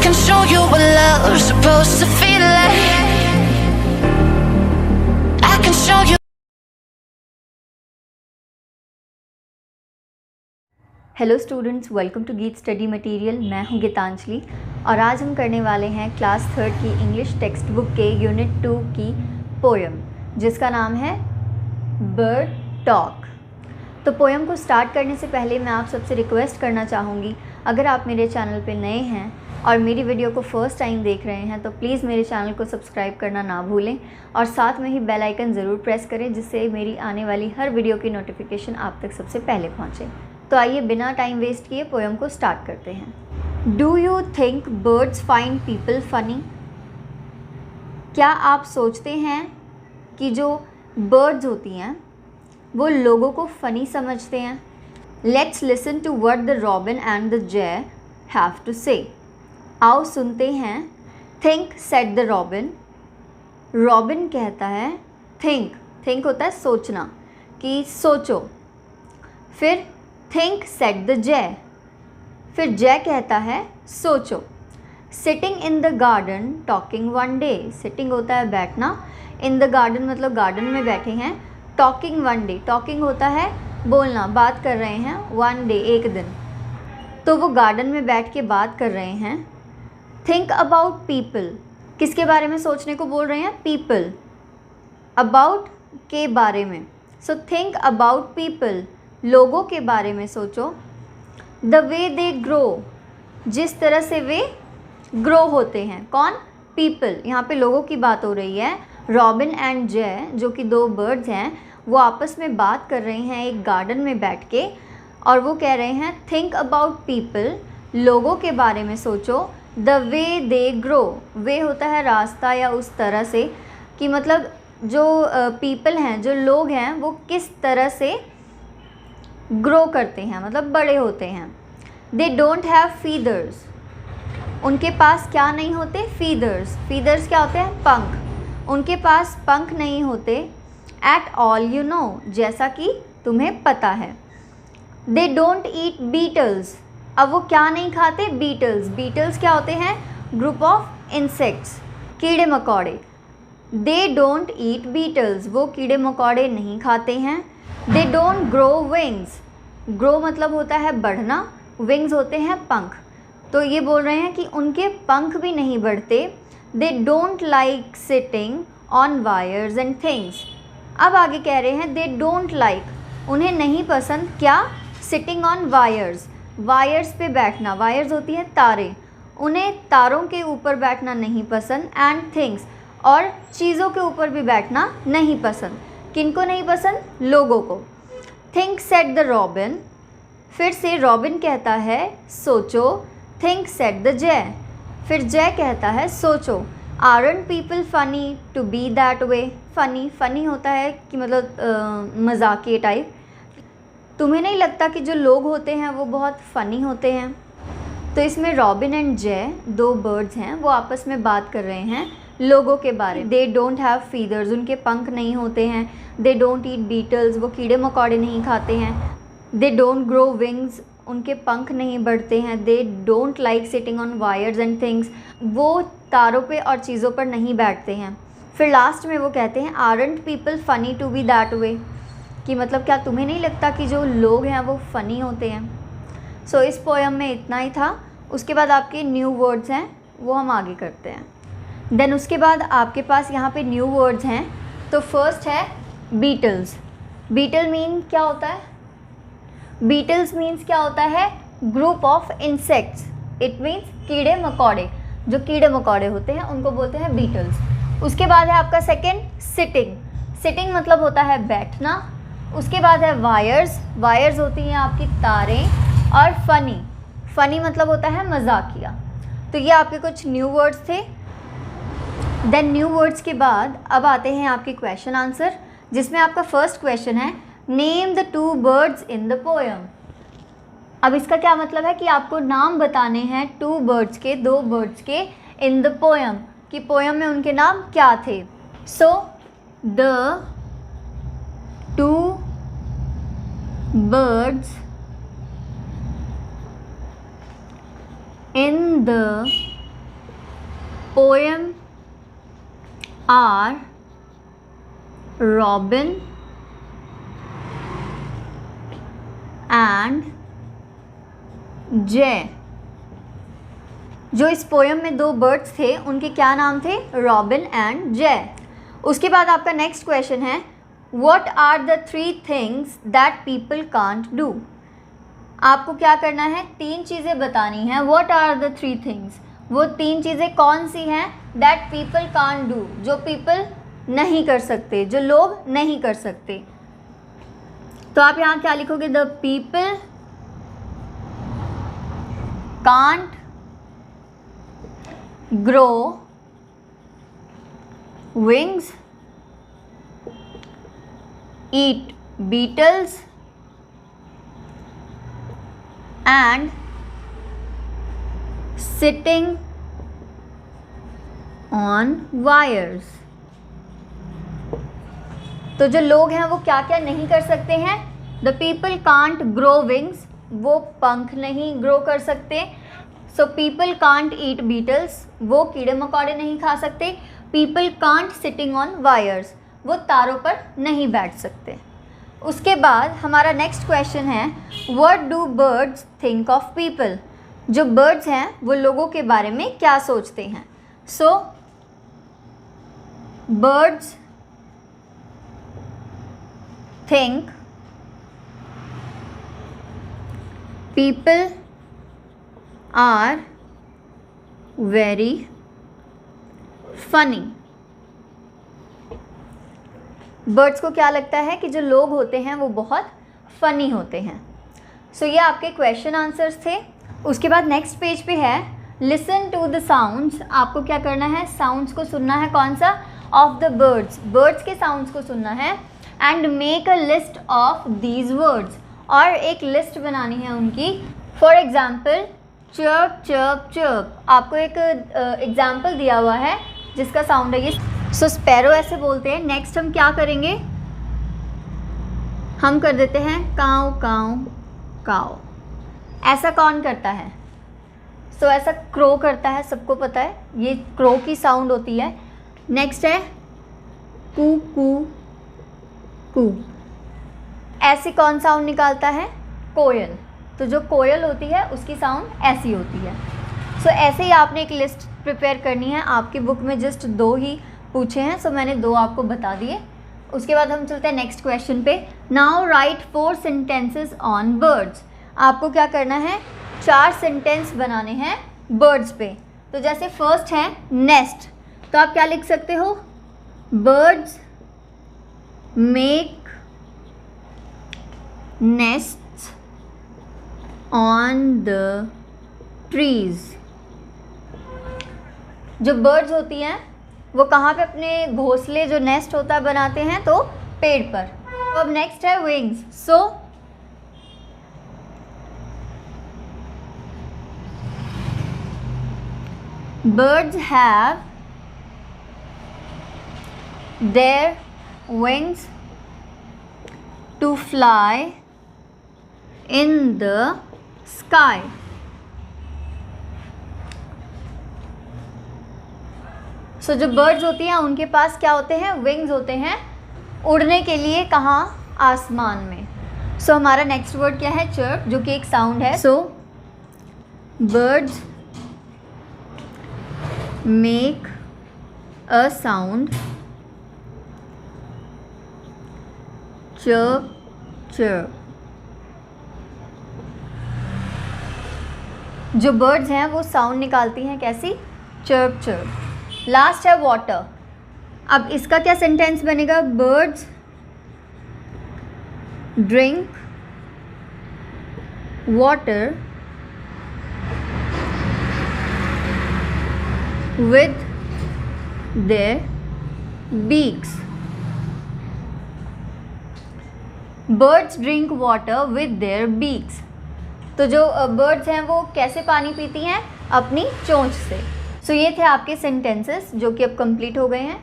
can show you what love's supposed to feel like. I can show you. Hello students, welcome to Geet study material. मैं हूं गीतांजलि और आज हम करने वाले हैं क्लास 3 की इंग्लिश टेक्स्ट बुक के यूनिट 2 की पोएम जिसका नाम है बर्ड टॉक। तो पोएम को स्टार्ट करने से पहले मैं आप सबसे रिक्वेस्ट करना चाहूँगी, अगर आप मेरे चैनल पे नए हैं और मेरी वीडियो को फर्स्ट टाइम देख रहे हैं तो प्लीज़ मेरे चैनल को सब्सक्राइब करना ना भूलें और साथ में ही बेल आइकन ज़रूर प्रेस करें जिससे मेरी आने वाली हर वीडियो की नोटिफिकेशन आप तक सबसे पहले पहुँचे। तो आइए बिना टाइम वेस्ट किए पोएम को स्टार्ट करते हैं। Do you think birds find people funny? क्या आप सोचते हैं कि जो बर्ड्स होती हैं वो लोगों को फ़नी समझते हैं? Let's listen to what the robin and the jay have to say. आओ सुनते हैं। Think said the robin. Robin कहता है थिंक। थिंक होता है सोचना, कि सोचो। फिर थिंक सेड द जे। फिर जे कहता है सोचो। Sitting in the garden talking one day. Sitting होता है बैठना, इन द गार्डन मतलब गार्डन में बैठे हैं। टॉकिंग वन डे, टॉकिंग होता है बोलना, बात कर रहे हैं। वन डे एक दिन, तो वो गार्डन में बैठ के बात कर रहे हैं। थिंक अबाउट पीपल, किसके बारे में सोचने को बोल रहे हैं? पीपल। अबाउट के बारे में, सो थिंक अबाउट पीपल, लोगों के बारे में सोचो। द वे दे ग्रो, जिस तरह से वे ग्रो होते हैं। कौन? पीपल। यहाँ पे लोगों की बात हो रही है। रॉबिन एंड जे जो कि दो बर्ड्स हैं वो आपस में बात कर रहे हैं एक गार्डन में बैठ के, और वो कह रहे हैं थिंक अबाउट पीपल, लोगों के बारे में सोचो। द वे दे ग्रो, वे होता है रास्ता या उस तरह से, कि मतलब जो पीपल हैं, जो लोग हैं, वो किस तरह से ग्रो करते हैं, मतलब बड़े होते हैं। दे डोंट हैव फीदर्स, उनके पास क्या नहीं होते? फीदर्स। फीदर्स क्या होते हैं? पंख। उनके पास पंख नहीं होते। एट ऑल यू नो, जैसा कि तुम्हें पता है। दे डोंट ईट बीटल्स, अब वो क्या नहीं खाते? बीटल्स। बीटल्स क्या होते हैं? ग्रुप ऑफ इंसेक्ट्स, कीड़े मकोड़े। दे डोंट ईट बीटल्स, वो कीड़े मकोड़े नहीं खाते हैं। They don't grow wings, grow मतलब होता है बढ़ना, विंग्स होते हैं पंख। तो ये बोल रहे हैं कि उनके पंख भी नहीं बढ़ते। They don't like sitting on wires and things. अब आगे कह रहे हैं दे डोंट लाइक, उन्हें नहीं पसंद क्या? सिटिंग ऑन वायर्स, वायर्स पे बैठना। वायर्स होती है तारे, उन्हें तारों के ऊपर बैठना नहीं पसंद। एंड थिंग्स, और चीज़ों के ऊपर भी बैठना नहीं पसंद। किनको नहीं पसंद? लोगों को। थिंक सेड द रॉबिन, फिर से रॉबिन कहता है सोचो। थिंक सेड द जे, फिर जे कहता है सोचो। Aren't people funny to be that way. Funny, funny होता है कि मतलब मजाकिया टाइप। तुम्हें नहीं लगता कि जो लोग होते हैं वो बहुत फ़नी होते हैं? तो इसमें रॉबिन एंड जे दो बर्ड्स हैं, वो आपस में बात कर रहे हैं लोगों के बारे में। दे डोंट हैव फीदर्स, उनके पंख नहीं होते हैं। दे डोंट ईट बीटल्स, वो कीड़े मकोड़े नहीं खाते हैं। दे डोंट ग्रो विंग्स, उनके पंख नहीं बढ़ते हैं। They don't like sitting on wires and things, वो तारों पे और चीज़ों पर नहीं बैठते हैं। फिर लास्ट में वो कहते हैं aren't people funny to be that way, कि मतलब क्या तुम्हें नहीं लगता कि जो लोग हैं वो फ़नी होते हैं? सो इस पोएम में इतना ही था। उसके बाद आपके न्यू वर्ड्स हैं, वो हम आगे करते हैं। देन उसके बाद आपके पास यहाँ पे न्यू वर्ड्स हैं। तो फर्स्ट है बीटल्स। बीटल मीन क्या होता है? बीटल्स मीन्स क्या होता है? Group of insects. It means कीड़े मकोड़े, जो कीड़े मकोड़े होते हैं उनको बोलते हैं बीटल्स। उसके बाद है आपका सेकंड सिटिंग। सिटिंग मतलब होता है बैठना। उसके बाद है वायर्स। वायर्स होती हैं आपकी तारें। और फ़नी, फ़नी मतलब होता है मजाकिया। तो ये आपके कुछ न्यू वर्ड्स थे। देन न्यू वर्ड्स के बाद अब आते हैं आपके क्वेश्चन आंसर, जिसमें आपका फर्स्ट क्वेश्चन है name the two birds in the poem. अब इसका क्या मतलब है कि आपको नाम बताने हैं टू बर्ड्स के, दो बर्ड्स के इन द पोएम, कि पोएम में उनके नाम क्या थे। So the two birds in the poem are Robin and Jay। जो इस पोएम में दो बर्ड्स थे उनके क्या नाम थे? रॉबिन एंड जय। उसके बाद आपका नेक्स्ट क्वेश्चन है what are the 3 things that people can't do. आपको क्या करना है? 3 चीज़ें बतानी हैं। व्हाट आर द 3 थिंग्स, वो 3 चीज़ें कौन सी हैं दैट पीपल कांट डू, जो पीपल नहीं कर सकते, जो लोग नहीं कर सकते। तो आप यहाँ क्या लिखोगे? The people can't grow wings, eat beetles and sitting on wires। तो जो लोग हैं वो क्या क्या नहीं कर सकते हैं? The people can't grow wings, वो पंख नहीं ग्रो कर सकते। So people can't eat beetles, वो कीड़े मकोड़े नहीं खा सकते। People can't sitting on wires, वो तारों पर नहीं बैठ सकते। उसके बाद हमारा नेक्स्ट क्वेश्चन है what do birds think of people. जो बर्ड्स हैं वो लोगों के बारे में क्या सोचते हैं? So birds think people are very funny. Birds को क्या लगता है कि जो लोग होते हैं वो बहुत फ़नी होते हैं। सो ये आपके क्वेश्चन आंसर्स थे। उसके बाद नेक्स्ट पेज पे है लिसन टू द साउंड्स। आपको क्या करना है? साउंड्स को सुनना है। कौन सा? ऑफ द बर्ड्स, बर्ड्स के साउंड्स को सुनना है। And make a list of these words, और एक लिस्ट बनानी है उनकी। For example chirp chirp chirp, आपको एक एग्जाम्पल दिया हुआ है जिसका साउंड है ये। सो स्पैरो ऐसे बोलते हैं। नेक्स्ट हम क्या करेंगे? हम कर देते हैं काऊ काऊ काऊ। ऐसा कौन करता है? सो ऐसा क्रो करता है, सबको पता है, ये क्रो की साउंड होती है। नेक्स्ट है कू कू कू। ऐसे कौन साउंड निकालता है? कोयल। तो जो कोयल होती है उसकी साउंड ऐसी होती है। सो ऐसे ही आपने एक लिस्ट प्रिपेयर करनी है। आपकी बुक में जस्ट 2 ही पूछे हैं, सो मैंने 2 आपको बता दिए। उसके बाद हम चलते हैं नेक्स्ट क्वेश्चन पे। Now right 4 sentences on birds. आपको क्या करना है? 4 सेंटेंस बनाने हैं बर्ड्स पे। तो जैसे फर्स्ट है नेस्ट, तो आप क्या लिख सकते हो? Birds make nests on the trees. जो बर्ड्स होती हैं वो कहाँ पे अपने घोंसले, जो नेस्ट होता है, बनाते हैं? तो पेड़ पर। तो अब नेक्स्ट है wings. So birds have their wings to fly in the sky। सो जो बर्ड्स होती हैं उनके पास क्या होते हैं? विंग्स होते हैं, उड़ने के लिए। कहाँ? आसमान में। सो हमारा नेक्स्ट वर्ड क्या है? चर्प, जो कि एक साउंड है। So birds make a sound chirp chirp. जो बर्ड्स हैं वो साउंड निकालती हैं कैसी? Chirp chirp. लास्ट है वाटर। अब इसका क्या सेंटेंस बनेगा? Birds drink water with their beaks। birds drink water with their beaks। तो जो बर्ड्स हैं वो कैसे पानी पीती हैं? अपनी चोंच से। सो ये थे आपके सेंटेंसेस जो कि अब कंप्लीट हो गए हैं।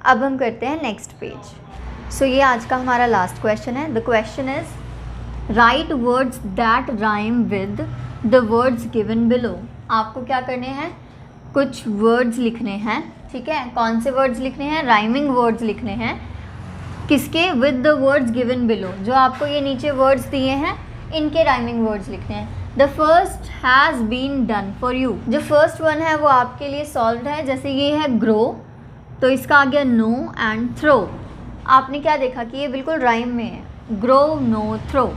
अब हम करते हैं नेक्स्ट पेज। सो ये आज का हमारा लास्ट क्वेश्चन है। The question is right words that rhyme with the words given below. आपको क्या करने हैं? कुछ वर्ड्स लिखने हैं, ठीक है। कौन से वर्ड्स लिखने हैं? राइमिंग वर्ड्स लिखने हैं। किसके? With the words given below, जो आपको ये नीचे वर्ड्स दिए हैं इनके राइमिंग वर्ड्स लिखने हैं। The first has been done for you, जो फर्स्ट वन है वो आपके लिए सॉल्व है। जैसे ये है ग्रो, तो इसका आ गया नो एंड थ्रो। आपने क्या देखा कि ये बिल्कुल राइम में है, ग्रो नो थ्रो।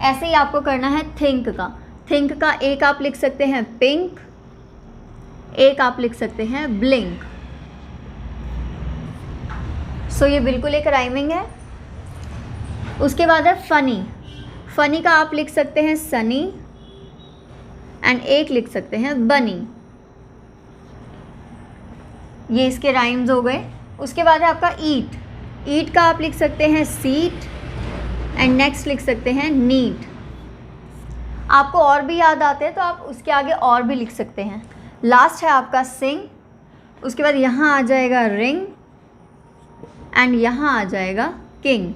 ऐसे ही आपको करना है थिंक का। थिंक का एक आप लिख सकते हैं पिंक, एक आप लिख सकते हैं ब्लिंक। सो ये बिल्कुल एक राइमिंग है। उसके बाद है फनी। फनी का आप लिख सकते हैं सनी एंड एक लिख सकते हैं बनी। ये इसके राइम्स हो गए। उसके बाद है आपका ईट। ईट का आप लिख सकते हैं सीट एंड नेक्स्ट लिख सकते हैं नीट। आपको और भी याद आते हैं तो आप उसके आगे और भी लिख सकते हैं। लास्ट है आपका सिंग। उसके बाद यहाँ आ जाएगा रिंग एंड यहाँ आ जाएगा किंग।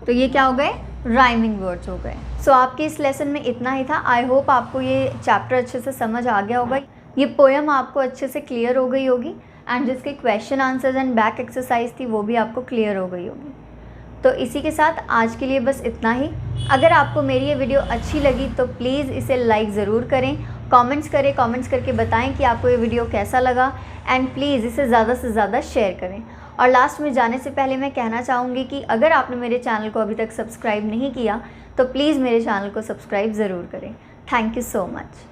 तो ये क्या हो गए? राइमिंग वर्ड्स हो गए। सो आपके इस लेसन में इतना ही था। आई होप आपको ये चैप्टर अच्छे से समझ आ गया होगा, ये पोएम आपको अच्छे से क्लियर हो गई होगी एंड जिसके question answers and back exercise थी वो भी आपको क्लियर हो गई होगी। तो इसी के साथ आज के लिए बस इतना ही। अगर आपको मेरी ये वीडियो अच्छी लगी तो प्लीज़ इसे लाइक ज़रूर करें, कमेंट्स करें, कमेंट्स करके बताएं कि आपको ये वीडियो कैसा लगा एंड प्लीज़ इसे ज़्यादा से ज़्यादा शेयर करें। और लास्ट में जाने से पहले मैं कहना चाहूँगी कि अगर आपने मेरे चैनल को अभी तक सब्सक्राइब नहीं किया तो प्लीज़ मेरे चैनल को सब्सक्राइब ज़रूर करें। Thank you so much.